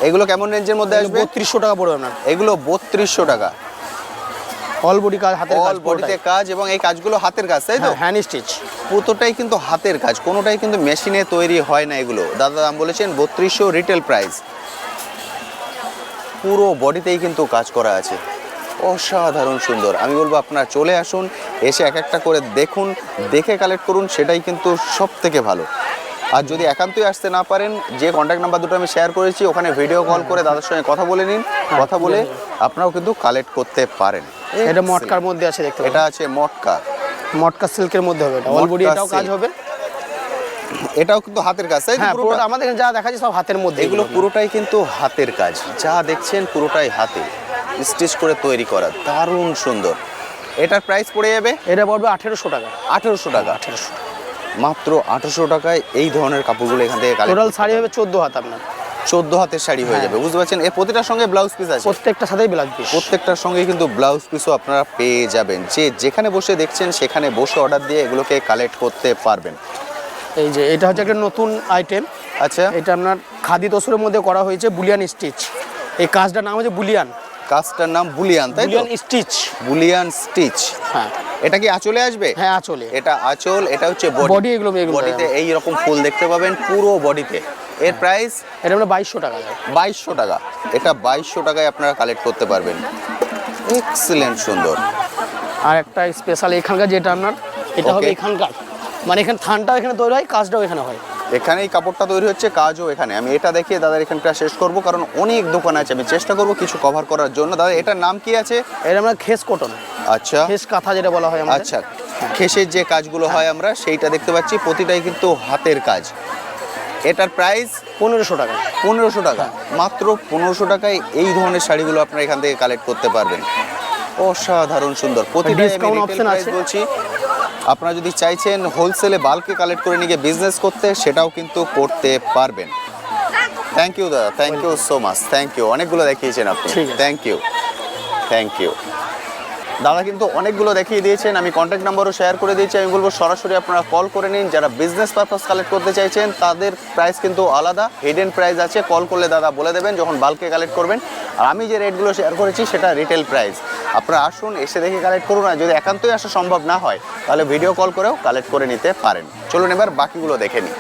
S2: এগুলো কেমন রেঞ্জের মধ্যে আসবে?
S5: 3200 টাকা পড়বে আপনার।
S2: এগুলো 3200 টাকা।
S5: অল বডি কাজ, হাতের কাজ,
S2: অল বডিতে কাজ, এবং এই কাজগুলো হাতের কাজ, তাই তো?
S5: Hand stitch.
S2: পুরোটাই কিন্তু হাতের কাজ, কোনোটাই কিন্তু মেশিনে তৈরি হয় না এগুলো। দাদা দাম বলেছেন 3200 রিটেল প্রাইস। পুরো বডিতেই কিন্তু কাজ করা আছে, অসাধারণ সুন্দর। আমি বলবো আপনারা চলে আসুন, এসে এক একটা করে দেখুন, দেখে কালেক্ট করুন, সেটাই কিন্তু সব থেকে ভালো। আর যদি একান্তই আসতে না পারেন, যে কন্ট্যাক্ট নাম্বার দুটো আমি শেয়ার করেছি ওখানে ভিডিও কল করে দাদার সঙ্গে কথা বলে নিন। কথা বলে আপনারাও কিন্তু কালেক্ট করতে পারেন।
S5: এটা মটকার মধ্যে আছে, দেখতে
S2: এটা আছে মটকা,
S5: মটকা সিল্কের মধ্যে হবে এটা। অল বডি এটাও কাজ হবে।
S2: এটাও কিন্তু হাতের কাজ, তাই তো?
S5: হ্যাঁ,
S2: পুরোটা
S5: আমাদের এখানে যা দেখাচ্ছি সব হাতের মধ্যে।
S2: এগুলো পুরোটাই কিন্তু হাতের কাজ, যা দেখছেন পুরোটাই হাতে স্টিচ করে তৈরি করা, দারুণ সুন্দর। এটার প্রাইস পড়ে যাবে?
S5: এটা পড়বে 1800 টাকা।
S2: 1800 টাকা। মাত্র 1800 টাকায় এই ধরনের কাপড়গুলো এখান থেকে কালেক্ট।
S5: টোটাল শাড়ি হবে 14 হাত আপনার।
S2: 14 হাতের শাড়ি হয়ে যাবে, বুঝতে পারছেন? এর প্রতিটার সঙ্গে ব্লাউজ পিস আছে,
S5: প্রত্যেকটা সাথেই ব্লাউজ পিস।
S2: প্রত্যেকটার সঙ্গে কিন্তু ব্লাউজ পিসও আপনারা পেয়ে যাবেন। যে যেখানে বসে দেখছেন সেখানে বসে অর্ডার দিয়ে এগুলোকে কালেক্ট করতে পারবেন।
S5: এই যে এটা হচ্ছে একটা নতুন আইটেম।
S2: আচ্ছা,
S5: এটা আপনার খাদি তসরের মধ্যে করা হয়েছে বুলিয়ান স্টিচ। এই কাজটার নাম হচ্ছে বুলিয়ান।
S2: কাজটার নাম বুলিয়ান, তাই তো?
S5: Boolean stitch.
S2: Boolean stitch.
S5: হ্যাঁ,
S2: এটা কি আঁচলে আসবে?
S5: হ্যাঁ আঁচলে।
S2: এটা আঁচল, এটা হচ্ছে
S5: বডি। এগুলো
S2: বডিতে এই রকম ফুল দেখতে পাবেন পুরো বডিতে। এর প্রাইস?
S5: এটা আমরা 2200 টাকা।
S2: 2200 টাকা। এটা 2200 টাকায় আপনারা কালেক্ট করতে পারবেন। এক্সিলেন্ট সুন্দর।
S5: আর একটা স্পেশাল এখানকার যেটা আপনার, এটা হবে
S2: Okay.
S5: এখানকার, মানে এখানে থানটাও এখানে তৈরি হয়, কাজটাও এখানে হয়।
S2: এখানেই কাপড়টা তৈরি হচ্ছে, কাজও এখানে। আমি এটা দেখিয়ে দাদার এখানটা শেষ করব, কারণ অনেক দোকান আছে, আমি চেষ্টা করব কিছু কভার করার জন্য। দাদা এটার নাম কি আছে?
S5: এটা আমরা খেস কটন,
S2: আচ্ছা,
S5: খেস কাঁথা যেটা বলা হয় আমাদের।
S2: আচ্ছা, খেসের যে কাজগুলো হয় আমরা সেইটা দেখতে পাচ্ছি, প্রতিটাই কিন্তু হাতের কাজ। এটার প্রাইস?
S5: 1500 টাকা।
S2: 1500 টাকা। মাত্র 1500 টাকায় এই ধরনের শাড়িগুলো আপনারা এখান থেকে কালেক্ট করতে পারবেন। অসাধারণ সুন্দর। প্রতিটা
S5: Discount option আছে।
S2: বলছি, আপনারা যদি চাইছেন হোলসেলে বাল্কে কালেক্ট করে নিয়ে বিজনেস করতে, সেটাও কিন্তু করতে পারবেন। থ্যাংক ইউ দাদা, thank you so much, thank you. অনেকগুলো দেখিয়েছেন আপনি,
S5: ঠিক আছে।
S2: Thank you, thank you. দাদা কিন্তু অনেকগুলো দেখিয়ে দিয়েছেন, আমি কন্ট্যাক্ট নাম্বারও শেয়ার করে দিয়েছি। আমি বলবো সরাসরি আপনারা কল করে নিন। যারা বিজনেস পারপাস কালেক্ট করতে চাইছেন তাদের প্রাইস কিন্তু আলাদা, হিডেন প্রাইস আছে। কল করলে দাদা বলে দেবেন যখন বাল্কে কালেক্ট করবেন। আর আমি যে রেটগুলো শেয়ার করেছি সেটা রিটেল প্রাইস। আপনারা আসুন, এসে দেখে কালেক্ট করুন। আর যদি একান্তই আসা সম্ভব না হয় তাহলে ভিডিও কল করেও কালেক্ট করে নিতে পারেন। চলুন এবার বাকিগুলো দেখে নিই।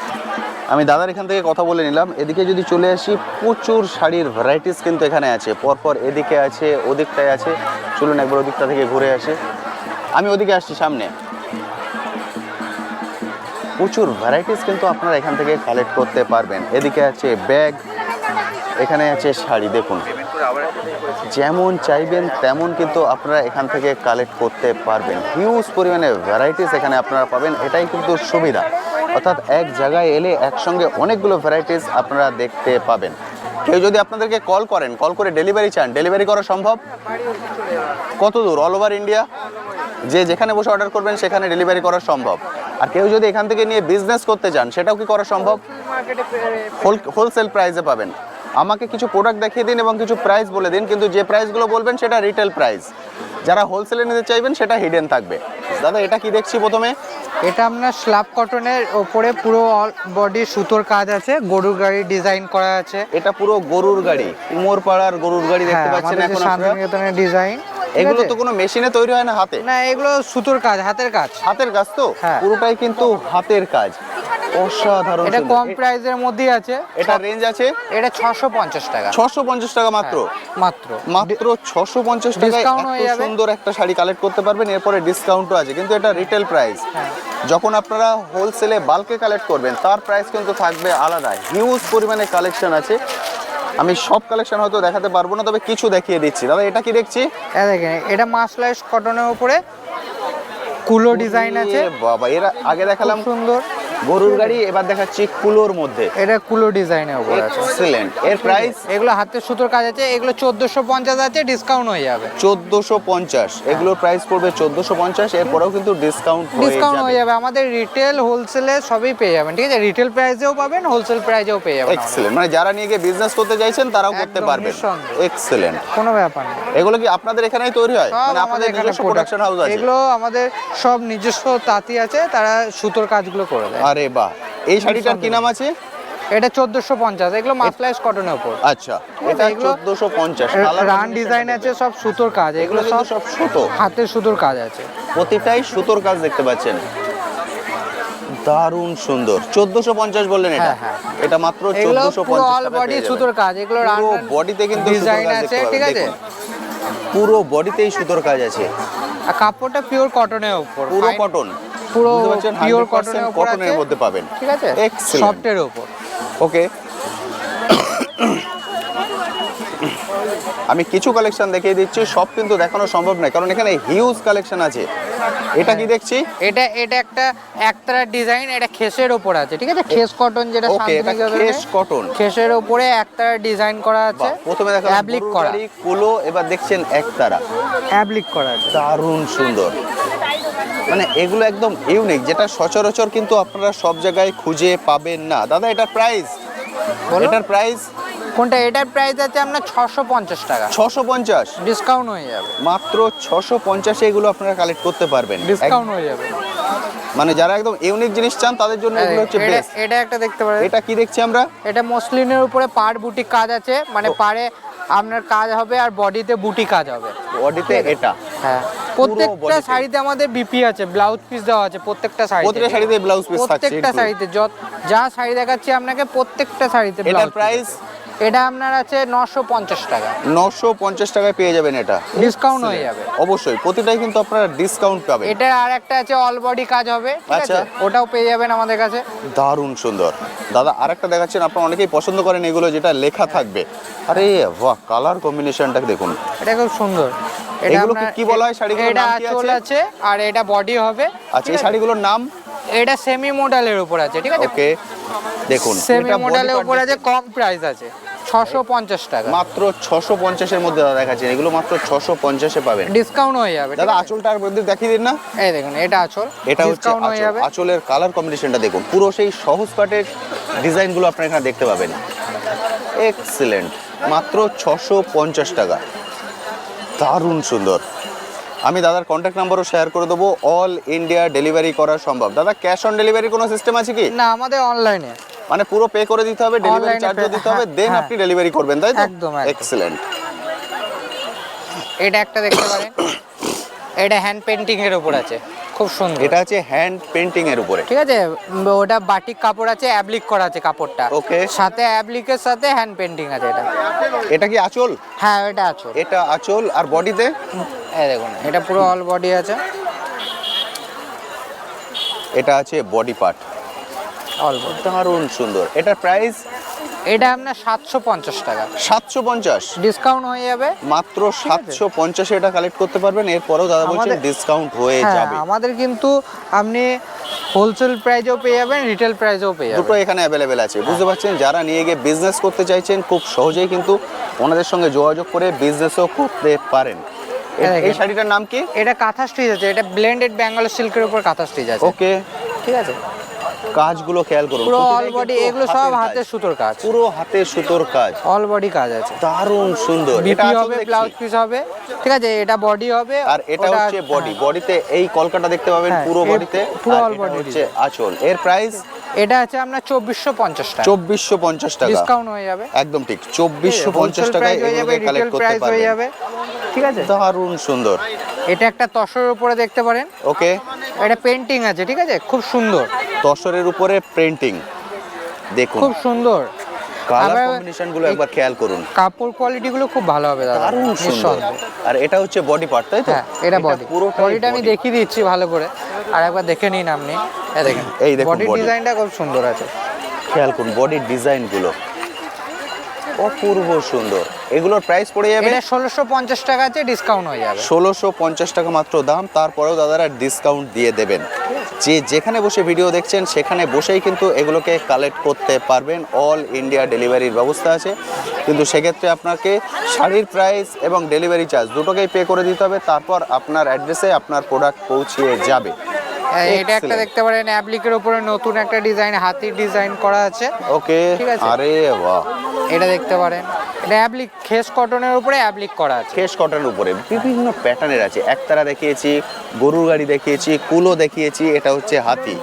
S2: আমি দাদার এখান থেকে কথা বলে নিলাম। এদিকে যদি চলে আসি, প্রচুর শাড়ির ভ্যারাইটিস কিন্তু এখানে আছে। পরপর এদিকে আছে, ওদিকটায় আছে। চলুন একবার ওদিকটা থেকে ঘুরে আসি। আমি ওদিকে আসছি সামনে। প্রচুর ভ্যারাইটিস কিন্তু আপনারা এখান থেকে কালেক্ট করতে পারবেন। এদিকে আছে ব্যাগ, এখানে আছে শাড়ি। দেখুন, যেমন চাইবেন তেমন কিন্তু আপনারা এখান থেকে কালেক্ট করতে পারবেন। হিউজ পরিমাণে ভ্যারাইটিস এখানে আপনারা পাবেন। এটাই কিন্তু সুবিধা, অর্থাৎ এক জায়গায় এলে একসঙ্গে অনেকগুলো ভ্যারাইটিস আপনারা দেখতে পাবেন। কেউ যদি আপনাদেরকে কল করে ডেলিভারি চান, ডেলিভারি করা সম্ভব? কত দূর? All over India? যে যেখানে বসে অর্ডার করবেন সেখানে ডেলিভারি করা সম্ভব। আর কেউ যদি এখান থেকে নিয়ে বিজনেস করতে চান সেটাও কি করা সম্ভব? হোলসেল প্রাইসে পাবেন। আমাকে কিছু প্রোডাক্ট দেখিয়ে দিন এবং কিছু প্রাইস বলে দিন, কিন্তু যে প্রাইসগুলো বলবেন সেটা রিটেল প্রাইস। যারা হোলসেলে নিতে চাইবেন সেটা হিডেন থাকবে। দাদা এটা কি দেখছি প্রথমে?
S1: এটা আপনার স্ল্যাব কটনের ওপরে পুরো অল বডি সুতোর কাজ আছে, গরুর গাড়ি ডিজাইন করা আছে।
S2: এটা পুরো গরুর গাড়ি, উমরপাড়ার গরুর গাড়ি দেখতে
S1: হ্যাঁ,
S2: পাচ্ছেন
S1: আমাদের যে
S2: এখন আপনারা।
S1: শান্তিনিকেতনের ডিজাইন।
S2: এগুলো তো কোনো মেশিনে তৈরি হয় না, হাতে?
S1: না, এগুলো সুতোর কাজ, হাতের কাজ।
S2: হাতের কাজ তো?
S1: হ্যাঁ।
S2: পুরোটাই কিন্তু হাতের কাজ। অসাধারণ
S1: এটা
S2: সুন্দর।
S1: কম প্রাইসের মধ্যেই আছে।
S2: এটা রেঞ্জ আছে
S1: এটা 650 টাকা।
S2: 650 টাকা মাত্র?
S1: মাত্র
S2: মাত্র 650 টাকায়
S1: ডিসকাউন্ট হয়ে
S2: এত
S1: যাবে।
S2: সুন্দর একটা শাড়ি কালেক্ট করতে পারবেন। এরপরে ডিসকাউন্টও আছে, কিন্তু এটা রিটেল প্রাইস। যখন আপনারা হোলসেলে বাল্কে কালেক্ট করবেন তার প্রাইস কিন্তু থাকবে আলাদা। হিউজ পরিমাণে কালেকশন আছে। আমি সব কালেকশন হয়তো দেখাতে পারবো না, তবে কিছু দেখিয়ে দিচ্ছি। দাদা এটা কি দেখছি?
S1: এই দেখেন, এটা মাসলাইজ কটনের উপরে কুলো ডিজাইন আছে।
S2: এ বাবা, এর আগে দেখালাম
S1: খুব সুন্দর
S2: গরুর গাড়ি, এবার দেখাচ্ছি কুলোর মধ্যে।
S1: এটা কুলো ডিজাইনের উপরে আছে।
S2: এক্সেলেন্ট। এর প্রাইস?
S1: এগুলো হাতের সুতোর কাজ আছে, এগুলো 1450 আছে, ডিসকাউন্ট হয়ে যাবে।
S2: 1450। এগুলোর প্রাইস পড়বে 1450। এরপরেও কিন্তু ডিসকাউন্ট
S1: ডিসকাউন্ট হয়ে যাবে। আমাদের রিটেল হোলসেলে সবই পেয়ে যাবেন, ঠিক আছে? রিটেল প্রাইসেও পাবেন, হোলসেল প্রাইসেও পেয়ে যাবেন।
S2: এক্সেলেন্ট। মানে যারা নিয়ে গিয়ে বিজনেস করতে চাইছেন তারাও করতে
S1: একদম
S2: পারবেন।
S1: নিঃসন্দেহে।
S2: এক্সেলেন্ট।
S1: কোনো ব্যাপার নেই।
S2: এগুলো কি আপনাদের এখানেই তৈরি হয়?
S1: সব
S2: মানে আপনাদের
S1: আমাদের এখানে
S2: নিজস্ব প্রোডাকশন হাউস আছে?
S1: এগুলো আমাদের সব নিজস্ব তাঁতি আছে, তারা সুতোর কাজগুলো করে দেয়।
S2: আরে বাহ। এই শাড়িটার কি নাম আছে?
S1: এটা 1450। এগুলো মাসলাইজ কটনের উপর।
S2: আচ্ছা, এটা
S1: এগুলো
S2: 1450।
S1: রান ডিজাইন আছে, সব সুতোর কাজ।
S2: এগুলো
S1: এগুলো
S2: কিন্তু
S1: সব
S2: সব সুতো,
S1: হাতের সুতোর কাজ আছে।
S2: প্রতিটাই সুতোর কাজ দেখতে পাচ্ছেন। দারুণ সুন্দর। 1450 বললেন এটা?
S1: হ্যাঁ, হ্যাঁ।
S2: এটা মাত্র
S1: এগুলো
S2: 1450
S1: পুরো অল
S2: টাকা
S1: বডি
S2: পেয়ে যাবেন।
S1: সুতোর কাজ। এগুলো রান
S2: পুরো বডিতে কিন্তু সুতোর
S1: ডিজাইন
S2: কাজ
S1: আছে,
S2: দেখতে পাবেন।
S1: ঠিক আছে?
S2: দেখুন, পুরো বডিতেই সুতোর কাজ আছে।
S1: আর কাপড়টা পিওর কটনের উপর,
S2: পুরো
S1: Fine-
S2: কটন।
S1: পুরো
S2: বুঝতে পারছেন?
S1: পিওর
S2: 100%
S1: কটনের উপর
S2: কটনের
S1: আছে,
S2: মধ্যে পাবেন।
S1: ঠিক আছে?
S2: Excellent.
S1: সফটের উপর।
S2: ওকে। আমি কিছু কালেকশন দেখিয়ে দিচ্ছি, সব কিন্তু দেখানো সম্ভব নয় কারণ এখানে হিউজ কালেকশন আছে। এটা কি দেখছি?
S1: এটা একটা একতারা ডিজাইন, এটা খেসের উপর আছে, ঠিক আছে? খেস কটন, যেটা
S2: ওকে, এটা
S1: শান্তিনিকেতনে
S2: খেস কটন।
S1: খেসের উপরে একতারা ডিজাইন করা আছে।
S2: বাহ, প্রথমে দেখালাম
S1: অ্যাবলিক
S2: গরুর
S1: করা,
S2: গাড়ি, কুলো, এবার দেখছেন একতারা।
S1: অ্যাবলিক করা আছে।
S2: দারুণ সুন্দর। মানে এগুলো একদম ইউনিক, যেটা সচরাচর কিন্তু আপনারা সব জায়গায় খুঁজে পাবেন না। দাদা এটার প্রাইস?
S1: বলো।
S2: এটার প্রাইস?
S1: কোনটা? এটার প্রাইস আছে আপনার 650 টাকা।
S2: 650।
S1: ডিসকাউন্ট হয়ে যাবে।
S2: মাত্র 650 এগুলো আপনারা কালেক্ট করতে পারবেন।
S1: ডিসকাউন্ট হয়ে যাবে।
S2: মানে যারা একদম ইউনিক জিনিস চান তাদের জন্য এগুলো হচ্ছে বেস্ট।
S1: এটা একটা দেখতে পারেন।
S2: এটা কি দেখছি আমরা?
S1: এটা মসলিনের উপরে পাড় বুটি কাজ আছে, মানে পাড়ে আপনার কাজ হবে আর বডিতে বুটি কাজ হবে।
S2: বডিতে এটা?
S1: হ্যাঁ, প্রত্যেকটা
S2: bodyতে।
S1: শাড়িতে আমাদের বিপি আছে, ব্লাউজ পিস দেওয়া আছে প্রত্যেকটা শাড়িতে।
S2: প্রতিটা শাড়িতে ব্লাউজ পিস থাকছে?
S1: প্রত্যেকটা শাড়িতে যা শাড়ি দেখাচ্ছি আপনাকে, প্রত্যেকটা শাড়িতে
S2: এটার
S1: ব্লাউজ
S2: প্রাইস?
S1: এটা আপনার আছে 950 টাকা।
S2: 950 টাকায় পেয়ে যাবেন এটা।
S1: ডিসকাউন্ট হয়ে যাবে।
S2: অবশ্যই, প্রতিটাই কিন্তু আপনারা ডিসকাউন্ট পাবেন।
S1: এটা আর একটা আছে অল বডি কাজ হবে, ঠিক আছে?
S2: আচ্ছা।
S1: ওটাও পেয়ে যাবেন আমাদের কাছে।
S2: দারুণ সুন্দর। দাদা আরেকটা দেখাচ্ছেন, আপনারা অনেকেই পছন্দ করেন এগুলো, যেটা লেখা থাকবে। আরে বাহ, কালার কম্বিনেশনটা দেখুন।
S1: এটা খুব সুন্দর।
S2: এগুলোকে কি বলা হয়? শাড়িগুলোর
S1: এটা
S2: নাম কি
S1: আঁচল
S2: আছে?
S1: আছে আর এটা বডি হবে।
S2: আচ্ছা, এই শাড়িগুলোর নাম?
S1: এটা সেমি মডেলের উপর আছে, ঠিক আছে?
S2: ওকে, দেখুন
S1: সেমি
S2: এটা body
S1: মডেলের
S2: part
S1: উপর আছে,
S2: দেখুন।
S1: কম প্রাইস আছে 650 টাকা।
S2: মাত্র 650 এর মধ্যে দাদা দেখাচ্ছেন, এগুলো মাত্র 650 এ পাবেন।
S1: ডিসকাউন্ট হয়ে যাবে, ঠিক
S2: দাদা
S1: আছে?
S2: আঁচলটা আর মধ্যে দেখিয়ে দিন না।
S1: এই দেখুন, এটা আঁচল।
S2: এটা হচ্ছে
S1: ডিসকাউন্ট হয়ে
S2: আঁচল।
S1: যাবে।
S2: আঁচলের কালার কম্বিনেশনটা দেখুন, পুরো সেই সহজ পাটের ডিজাইনগুলো আপনারা এখানে দেখতে পাবেন। এক্সিলেন্ট। মাত্র 650 টাকা। দারুণ সুন্দর। আমি দাদার কন্ট্যাক্ট নাম্বারও শেয়ার করে দেবো। অল ইন্ডিয়া ডেলিভারি করা সম্ভব। দাদা ক্যাশ অন ডেলিভারি কোনো সিস্টেম আছে কি?
S1: না, আমাদের অনলাইনে।
S2: মানে পুরো পে করে দিতে হবে, ডেলিভারি
S1: Online এ
S2: চার্জও
S1: pay,
S2: দিতে হবে,
S1: হ্যাঁ,
S2: দেন
S1: হ্যাঁ।
S2: আপনি ডেলিভারি করবেন, তাই তো?
S1: একদম।
S2: এক্সিলেন্ট।
S1: এটা একটা দেখতে পারেন, এটা হ্যান্ড পেন্টিং এর উপর আছে, খুব সুন্দর।
S2: এটা আছে হ্যান্ড পেন্টিং এর উপরে,
S1: ঠিক আছে? ওটা বাটিক কাপড় আছে, অ্যাবলিক করা আছে কাপড়টা।
S2: Okay.
S1: সাথে অ্যাবলিকের সাথে হ্যান্ড পেন্টিং আছে এটা।
S2: এটা কি আঁচল?
S1: হ্যাঁ, এটা আঁচল।
S2: এটা আঁচল। আর বডিতে?
S1: এই দেখুন, এটা পুরো অল বডি আছে।
S2: এটা আছে বডি পার্ট।
S1: All body.
S2: দারুণ সুন্দর। এটার প্রাইস?
S1: এটা আপনার 750 টাকা।
S2: 750।
S1: ডিসকাউন্ট হয়ে যাবে।
S2: মাত্র 750 এটা কালেক্ট করতে পারবেন। এরপরেও দাদা বলছেন
S1: আমাদের-
S2: ডিসকাউন্ট হয়ে
S1: হ্যাঁ,
S2: যাবে।
S1: আমাদের কিন্তু আপনি হোলসেল প্রাইজেও পেয়ে যাবেন, রিটেল প্রাইজেও পেয়ে
S2: দুটো
S1: যাবেন।
S2: এখানে অ্যাভেলেবেল আছে, বুঝতে পারছেন? যারা নিয়ে গিয়ে বিজনেস করতে চাইছেন খুব সহজেই কিন্তু ওনাদের সঙ্গে যোগাযোগ করে বিজনেসও করতে পারেন। এই শাড়িটার নাম কি?
S1: এটা কাঁথা স্টিচ আছে, এটা ব্লেন্ডেড বেঙ্গল সিল্কের উপর কাঁথা স্টিচ আছে।
S2: ওকে,
S1: ঠিক আছে,
S2: কাজগুলো খেয়াল করুন,
S1: পুরো
S2: প্রতিটাই
S1: অল বডি,
S2: কিন্তু
S1: এগুলো সব
S2: হাতের
S1: হাতের
S2: কাজ।
S1: সুতোর কাজ,
S2: পুরো হাতে সুতোর কাজ,
S1: অল বডি কাজ আছে।
S2: দারুণ সুন্দর। এটা
S1: বিপি
S2: আঁচল
S1: হবে,
S2: দেখছি।
S1: ব্লাউজ পিস হবে, ঠিক আছে, এটা বডি হবে।
S2: আর এটা
S1: ওটা-
S2: হচ্ছে বডি,
S1: হ্যাঁ।
S2: বডিতে এই কলকাটা দেখতে পাবেন
S1: হ্যাঁ,
S2: পুরো
S1: এর
S2: বডিতে,
S1: পুরো
S2: আর
S1: all
S2: এটা
S1: body
S2: হচ্ছে আঁচল। এর প্রাইস
S1: এটা আছে আপনার 2450 টাকা,
S2: 2450 টাকা,
S1: ডিসকাউন্ট হয়ে যাবে।
S2: একদম ঠিক 2450 টাকায়
S1: হয়ে যাবে,
S2: এগুলোকে
S1: রিটেল
S2: কালেক্ট করতে
S1: প্রাইস হয়ে
S2: পারবেন।
S1: যাবে, ঠিক আছে।
S2: দারুণ সুন্দর।
S1: এটা একটা তসরের উপরে দেখতে পারেন,
S2: ওকে,
S1: এটা পেন্টিং আছে, ঠিক আছে, খুব সুন্দর,
S2: তসরের উপরে প্রিন্টিং দেখুন,
S1: খুব সুন্দর।
S2: কালার
S1: আবার
S2: কম্বিনেশন গুলো একবার খেয়াল করুন,
S1: কাপড় কোয়ালিটি গুলো খুব ভালো হবে দাদা,
S2: দারুণ সুন্দর।
S1: নিঃসন্দেহে।
S2: আর এটা হচ্ছে বডি পার্ট, তাই তো?
S1: হ্যাঁ, এটা বডি,
S2: পুরোটাই
S1: বডিটা আমি
S2: body।
S1: দেখিয়ে দিচ্ছি ভালো করে, আর একবার দেখে নিন আপনি। এই দেখেন,
S2: এই দেখুন
S1: বডি
S2: body।
S1: ডিজাইনটা খুব সুন্দর আছে।
S2: খেয়াল করুন বডির ডিজাইন গুলো অপূর্ব সুন্দর। এগুলোর প্রাইস পড়ে যাবে
S1: এটা 1650 টাকা আছে, ডিসকাউন্ট হয়ে যাবে।
S2: 1650 টাকা মাত্র দাম, তারপরেও দাদারা ডিসকাউন্ট দিয়ে দেবেন। যে যেখানে বসে ভিডিও দেখছেন সেখানে বসেই কিন্তু এগুলোকে কালেক্ট করতে পারবেন, অল ইন্ডিয়া ডেলিভারির ব্যবস্থা আছে। কিন্তু সেক্ষেত্রে আপনাকে শাড়ির প্রাইস এবং ডেলিভারি চার্জ দুটোকেই পে করে দিতে হবে, তারপর আপনার অ্যাড্রেসে আপনার প্রোডাক্ট পৌঁছিয়ে যাবে।
S1: এটা একটা
S2: Excellent।
S1: দেখতে পারেন অ্যাপ্লিকের উপরে নতুন একটা ডিজাইন, হাতির ডিজাইন করা আছে,
S2: ওকে,
S1: ঠিক আছে।
S2: আরে বাহ,
S1: এটা দেখতে পারেন, এটা অ্যাপ্লিক খেস কটনের উপরে অ্যাপ্লিক করা আছে।
S2: কেশ কটনের উপরে বিভিন্ন প্যাটার্নের আছে, একতারা দেখিয়েছি, গরুর গাড়ি দেখিয়েছি, কুলো দেখিয়েছি, এটা হচ্ছে হাতি,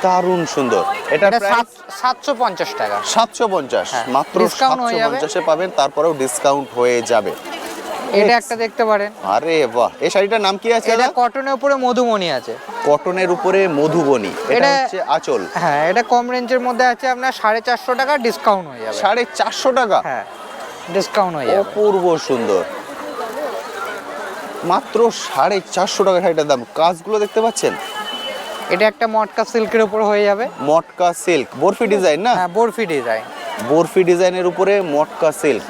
S2: দারুণ সুন্দর। এটা
S1: এটা
S2: প্রাইস
S1: 750 টাকা।
S2: 750,
S1: হ্যাঁ,
S2: মাত্র
S1: discount হয়ে যাবে।
S2: 750-এ পাবেন, তারপরেও ডিসকাউন্ট হয়ে যাবে।
S1: এটা একটা দেখতে পারেন,
S2: আরে বাহ, এই শাড়িটার নাম কি আছে?
S1: এটা কটনের উপরে মধুমণি আছে।
S2: কটনের উপরে মধুবনী, এটা
S1: এটা-
S2: হচ্ছে আঁচল।
S1: হ্যাঁ, এটা কম রেঞ্জের মধ্যে আছে, আপনার 450 টাকা, ডিসকাউন্ট হয়ে যাবে।
S2: 450 টাকা,
S1: হ্যাঁ, ডিসকাউন্ট হয়ে যাবে।
S2: অপূর্ব সুন্দর, মাত্র 450 টাকা শাড়িটার দাম। কাজগুলো দেখতে পাচ্ছেন,
S1: এটা একটা মটকা সিল্কের উপর হয়ে যাবে।
S2: মটকা সিল্ক, বরফি ডিজাইন না?
S1: হ্যাঁ, বরফি ডিজাইন,
S2: বরফি ডিজাইনের উপরে মটকা সিল্ক,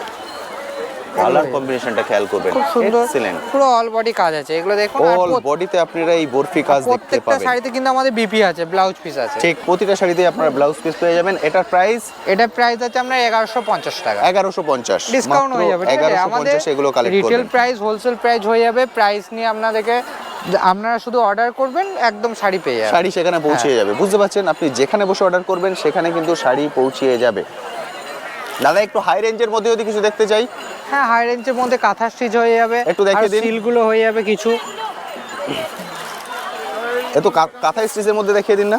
S2: কালার
S1: এগুলো
S2: কম্বিনেশনটা খেয়াল করবেন,
S1: খুব সুন্দর,
S2: এক্সিলেন্ট।
S1: পুরো অল বডি কাজ আছে, এগুলো দেখুন। আর
S2: অল বডিতে আপনারা এই বরফি কাজ দেখতে
S1: প্রত্যেকটা
S2: পাবেন।
S1: শাড়িতে কিন্তু আমাদের বিপি আছে, ব্লাউজ পিস আছে।
S2: ঠিক প্রতিটা শাড়িতে আপনারা ব্লাউজ পিস পেয়ে যাবেন। এটার প্রাইস
S1: এটা প্রাইস আছে আপনার 1150 টাকা,
S2: 1150,
S1: ডিসকাউন্ট হয়ে যাবে, ঠিক আছে। আমাদের
S2: 1150 এগুলো কালেক্ট
S1: রিটেল
S2: করবেন।
S1: প্রাইস, হোলসেল প্রাইস হয়ে যাবে। প্রাইস নিয়ে আপনাদেরকে, আপনারা শুধু অর্ডার করবেন, একদম শাড়ি পেয়ে যাবেন।
S2: শাড়ি সেখানে পৌঁছে যাবে, বুঝতে পারছেন? আপনি যেখানে বসে অর্ডার করবেন সেখানে কিন্তু শাড়ি পৌঁছিয়ে যাবে। দাদা একটু হাই রেঞ্জের মধ্যে যদি কিছু দেখতে চাই,
S1: হ্যাঁ, হাই রেঞ্জের মধ্যে কাঁথা স্টিচ হয়ে যাবে,
S2: একটু দেখিয়ে দিন।
S1: সিলগুলো হয়ে যাবে কিছু।
S2: এত কাঁথা স্টিচের মধ্যে দেখিয়ে দিন না।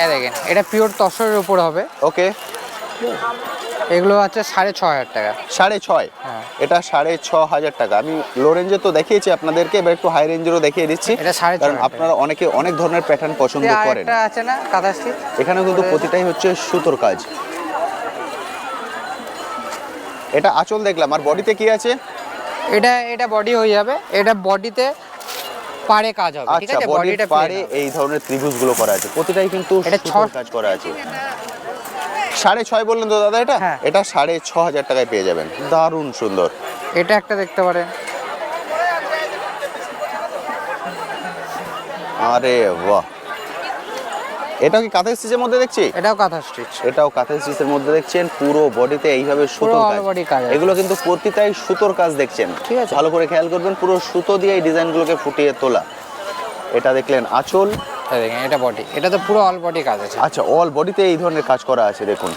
S1: এই দেখেন, এটা পিওর তসরের উপর হবে,
S2: ওকে,
S1: এগুলো আছে 6500 টাকা।
S2: 6.5,
S1: হ্যাঁ।
S2: এটা 6500 টাকা। আমি লো রেঞ্জে তো দেখিয়েছি আপনাদেরকে, এবার একটু হাই রেঞ্জেরও দেখিয়ে দিচ্ছি,
S1: এটা 6.5
S2: কারণ আপনারা অনেকে অনেক ধরনের প্যাটার্ন পছন্দ
S1: আর
S2: করেন।
S1: একটা আছে না কাঁথা স্টিচ,
S2: এখানে কিন্তু প্রতিটাই হচ্ছে সুতোর কাজ। এটা আঁচল দেখলাম, আর বডিতে কি আছে?
S1: এটা বডি হয়ে যাবে, এটা বডিতে পাড়ে কাজ হবে, ঠিক
S2: আচ্ছা,
S1: আছে,
S2: বডির
S1: বডিটা
S2: পাড়ে এই ধরনের ত্রিভুজগুলো করা আছে, প্রতিটাই কিন্তু
S1: এটা
S2: সুতোর কাজ করা আছে। 6.5 বললেন তো দাদা? এটা
S1: হ্যাঁ।
S2: এটা 6500 টাকায় পেয়ে যাবেন, দারুণ সুন্দর।
S1: এটা একটা দেখতে পারেন,
S2: আরে বাহ, এটা কি কাঁথা স্টিচের মধ্যে দেখছি?
S1: এটাও কাঁথা স্টিচ,
S2: এটাও কাঁথা স্টিচের মধ্যে দেখছেন, পুরো বডিতে এইভাবে সুতোর
S1: all
S2: কাজ।
S1: body কাজ আছে।
S2: এগুলো কিন্তু প্রতিটাই সুতোর কাজ দেখছেন,
S1: ঠিক আছে।
S2: ভালো করে খেয়াল করবেন, পুরো সুতো দিয়ে এই ডিজাইনগুলোকে ফুটিয়ে তোলা। এটা দেখলেন আঁচল,
S1: এই দেখেন, এটা বডি, এটা তো পুরো অল বডি কাজ আছে।
S2: আচ্ছা, অল বডিতে এই ধরনের কাজ করা আছে দেখুন।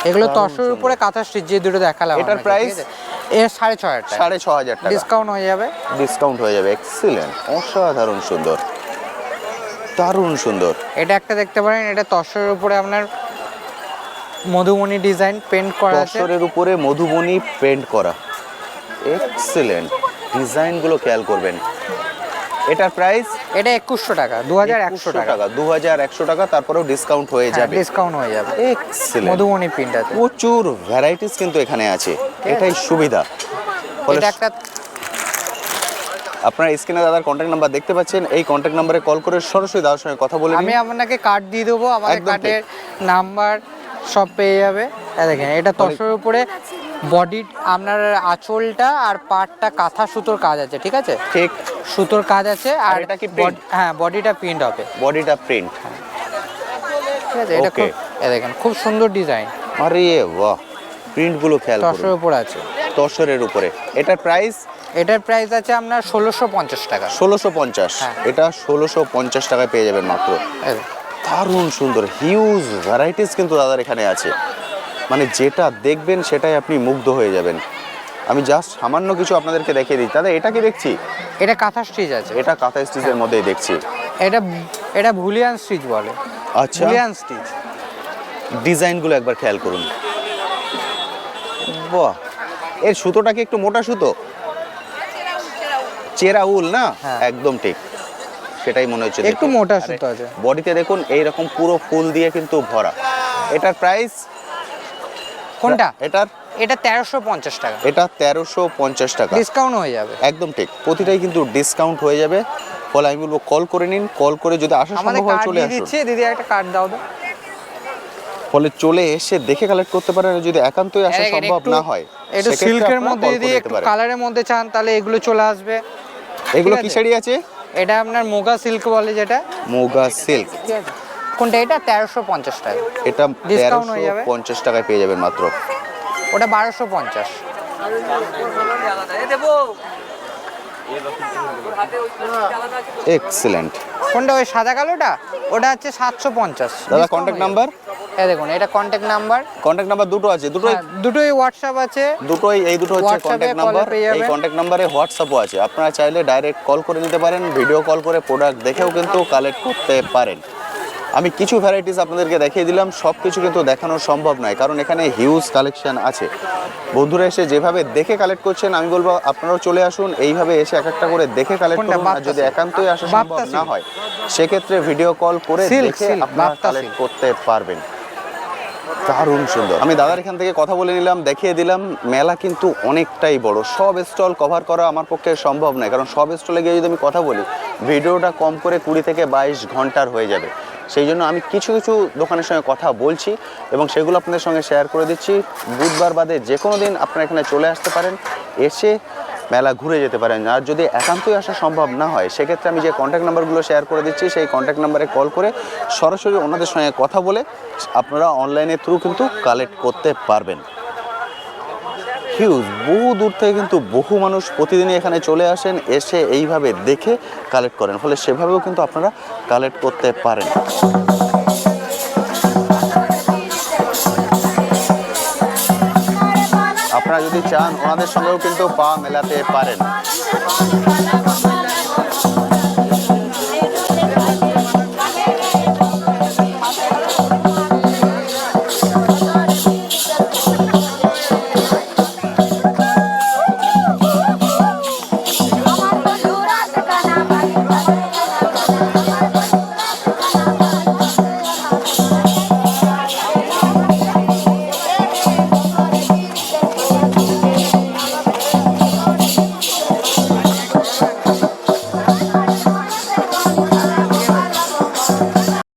S1: এগুলো তসরের উপরে কাঁথা স্টিচ, যে দুটো দেখালাম।
S2: এটার
S1: আপনাকে,
S2: price?
S1: ঠিক আছে? এর 6500 টাকা,
S2: 6500 টাকা,
S1: ডিসকাউন্ট হয়ে যাবে।
S2: ডিসকাউন্ট হয়ে যাবে। এক্সিলেন্ট, অসাধারণ সুন্দর, দারুণ সুন্দর।
S1: এটা একটা দেখতে পারেন, এটা তসরের উপরে আপনার মধুমণি ডিজাইন পেন্ট করা আছে।
S2: তসরের উপরে মধুবনী পেন্ট করা, এক্সিলেন্ট, ডিজাইনগুলো খেয়াল করবেন। এটার প্রাইস
S1: এটা 2100 টাকা, 2100 টাকা,
S2: 2100 টাকা, তারপরেও ডিসকাউন্ট হয়ে যাবে।
S1: ডিসকাউন্ট হয়ে যাবে।
S2: এক্সিলেন্ট,
S1: মধুমণি প্রিন্ট আছে।
S2: প্রচুর ভ্যারাইটিস কিন্তু এখানে আছে, এটাই সুবিধা। ফলে
S1: এটা একটা,
S2: আপনারা স্ক্রিনে দাদার কন্ট্যাক্ট নাম্বার দেখতে পাচ্ছেন, এই কন্ট্যাক্ট নাম্বারে কল করে সরাসরি দাদার সঙ্গে কথা বলে
S1: আমি
S2: নিন।
S1: আপনাকে কার্ড দিয়ে দেবো, আমাদের
S2: একদম
S1: কার্ডের নাম্বার সব পেয়ে যাবে। এই দেখেন, এটা তসরের উপরে বডি, আপনার আঁচলটা আর পাটটা কাঁথা সুতোর কাজ আছে, ঠিক আছে।
S2: ঠিক
S1: সুতোর কাজ আছে আর
S2: এটা কি print?
S1: হ্যাঁ বডিটা প্রিন্ট হবে,
S2: বডিটা প্রিন্ট।
S1: ঠিক আছে। এটা
S2: Okay.
S1: এই দেখেন খুব সুন্দর ডিজাইন,
S2: আরে বাহ, প্রিন্টগুলো খেয়াল
S1: তসরের
S2: করুন,
S1: উপর আছে।
S2: তসরের উপরে। এটার প্রাইস
S1: এটার প্রাইস আছে আপনার 1650 টাকা।
S2: 1650।
S1: হ্যাঁ।
S2: এটা 1650 টাকায় পেয়ে যাবেন মাত্র।
S1: এই দেখুন।
S2: দারুণ সুন্দর, হিউজ ভ্যারাইটিস কিন্তু দাদার এখানে আছে, মানে যেটা দেখবেন সেটাই আপনি মুগ্ধ হয়ে যাবেন। আমি জাস্ট সামান্য কিছু আপনাদেরকে দেখিয়ে দিই। দাদা এটা কি দেখছি?
S1: এটা কাঁথা স্টিচ আছে,
S2: এটা কাঁথা স্টিচের মধ্যেই দেখছি।
S1: এটা এটা ভুলিয়ান স্টিচ বলে,
S2: আচ্ছা,
S1: ভুলিয়ান স্টিচ।
S2: ডিজাইনগুলো একবার খেয়াল করুন, বাহ। এর সুতোটা কি একটু মোটা সুতো? চেরা উল না?
S1: হ্যাঁ।
S2: একদম ঠিক, সেটাই মনে হচ্ছে।
S1: একটু মোটা সুতো আছে।
S2: বডিতে দেখুন এইরকম পুরো ফুল দিয়ে কিন্তু ভরা। এটার প্রাইস
S1: কোনটা?
S2: এটার
S1: এটা 1350 টাকা,
S2: এটা 1350 টাকা।
S1: ডিসকাউন্ট হয়ে যাবে।
S2: একদম ঠিক, প্রতিটাই কিন্তু ডিসকাউন্ট হয়ে যাবে। ফলে আমি বলবো কল করে নিন, কল করে যদি আসা
S1: আমাদের
S2: সম্ভব হয়
S1: কার্ড
S2: চলে
S1: দিয়ে
S2: আসুন।
S1: দিচ্ছি, দিদি একটা কার্ড দাও তো।
S2: ফলে চলে এসে দেখে কালেক্ট করতে পারেন। আর যদি একান্তই আসা
S1: দেখেন,
S2: সম্ভব
S1: একটু-
S2: না হয়
S1: একটু
S2: সেক্ষেত্রে
S1: সিল্কের
S2: আপনারা
S1: মধ্যে
S2: call
S1: যদি
S2: করে
S1: একটু
S2: নিতে পারেন।
S1: কালারের মধ্যে চান তাহলে এগুলো চলে আসবে।
S2: এগুলো
S1: ঠিক
S2: কি
S1: আছে?
S2: শাড়ি আছে?
S1: এটা আপনার মোগা সিল্ক বলে যেটা,
S2: মোগা সিল্ক।
S1: ঠিক আছে। কোনটা? এটা 1350 টাকা,
S2: এটা
S1: Discount হয়ে যাবে।
S2: 1350 টাকায় পেয়ে যাবেন মাত্র।
S1: ওটা 1250।
S2: এক্সিলেন্ট।
S1: কোনটা? ওই সাদা কালোটা, ওটা হচ্ছে 750।
S2: দাদা কন্ট্যাক্ট নাম্বার?
S1: এই দেখুন, এটা কন্ট্যাক্ট নাম্বার।
S2: কন্ট্যাক্ট নাম্বার দুটো আছে, দুটোই
S1: দুটোই হোয়াটসঅ্যাপ আছে।
S2: দুটোই এই দুটো হচ্ছে
S1: WhatsApp-এ
S2: কন্ট্যাক্ট
S1: call-এ
S2: নাম্বার।
S1: পেয়ে
S2: এই
S1: যাবেন।
S2: কন্ট্যাক্ট নাম্বারে হোয়াটসঅ্যাপও আছে, আপনারা চাইলে ডাইরেক্ট কল করে নিতে পারেন, ভিডিও কল করে প্রোডাক্ট দেখেও কিন্তু কালেক্ট করতে পারেন। আমি কিছু ভ্যারাইটিস আপনাদেরকে দেখিয়ে দিলাম, সব কিছু কিন্তু দেখানো সম্ভব নয়, কারণ এখানে হিউজ কালেকশন আছে। বন্ধুরা এসে যেভাবে দেখে কালেক্ট করছেন, আমি বলবো আপনারাও চলে আসুন, এইভাবে এসে এক একটা করে দেখে কালেক্ট
S1: কোনটা?
S2: করুন। আর
S1: বাপ্তা
S2: যদি
S1: silk?
S2: একান্তই আসা সম্ভব
S1: বাপ্তা
S2: না
S1: silk?
S2: হয় সেক্ষেত্রে ভিডিও কল করে
S1: Silk,
S2: দেখে
S1: silk,
S2: আপনারা
S1: বাপ্তা
S2: কালেক্ট
S1: silk।
S2: করতে পারবেন। দারুণ সুন্দর। আমি দাদার এখান থেকে কথা বলে নিলাম, দেখিয়ে দিলাম। মেলা কিন্তু অনেকটাই বড়, সব স্টল কভার করা আমার পক্ষে সম্ভব নয়, কারণ সব স্টলে গিয়ে যদি আমি কথা বলি ভিডিওটা কম করে 20 থেকে 22 ঘন্টার হয়ে যাবে। সেই জন্য আমি কিছু কিছু দোকানের সঙ্গে কথা বলছি এবং সেগুলো আপনাদের সঙ্গে শেয়ার করে দিচ্ছি। বুধবার বাদে যে কোনো দিন আপনারা এখানে চলে আসতে পারেন, এসে মেলা ঘুরে যেতে পারেন। আর যদি একান্তই আসা সম্ভব না হয় সেক্ষেত্রে আমি যে কন্ট্যাক্ট নাম্বারগুলো শেয়ার করে দিচ্ছি সেই কন্ট্যাক্ট নাম্বারে কল করে সরাসরি ওনাদের সঙ্গে কথা বলে আপনারা অনলাইনের থ্রু কিন্তু কালেক্ট করতে পারবেন। হিউজ, বহু দূর থেকে কিন্তু বহু মানুষ প্রতিদিনই এখানে চলে আসেন, এসে এইভাবে দেখে কালেক্ট করেন। ফলে সেভাবেও কিন্তু আপনারা কালেক্ট করতে পারেন। আপনারা যদি চান ওনাদের সঙ্গেও কিন্তু পা মেলাতে পারেন।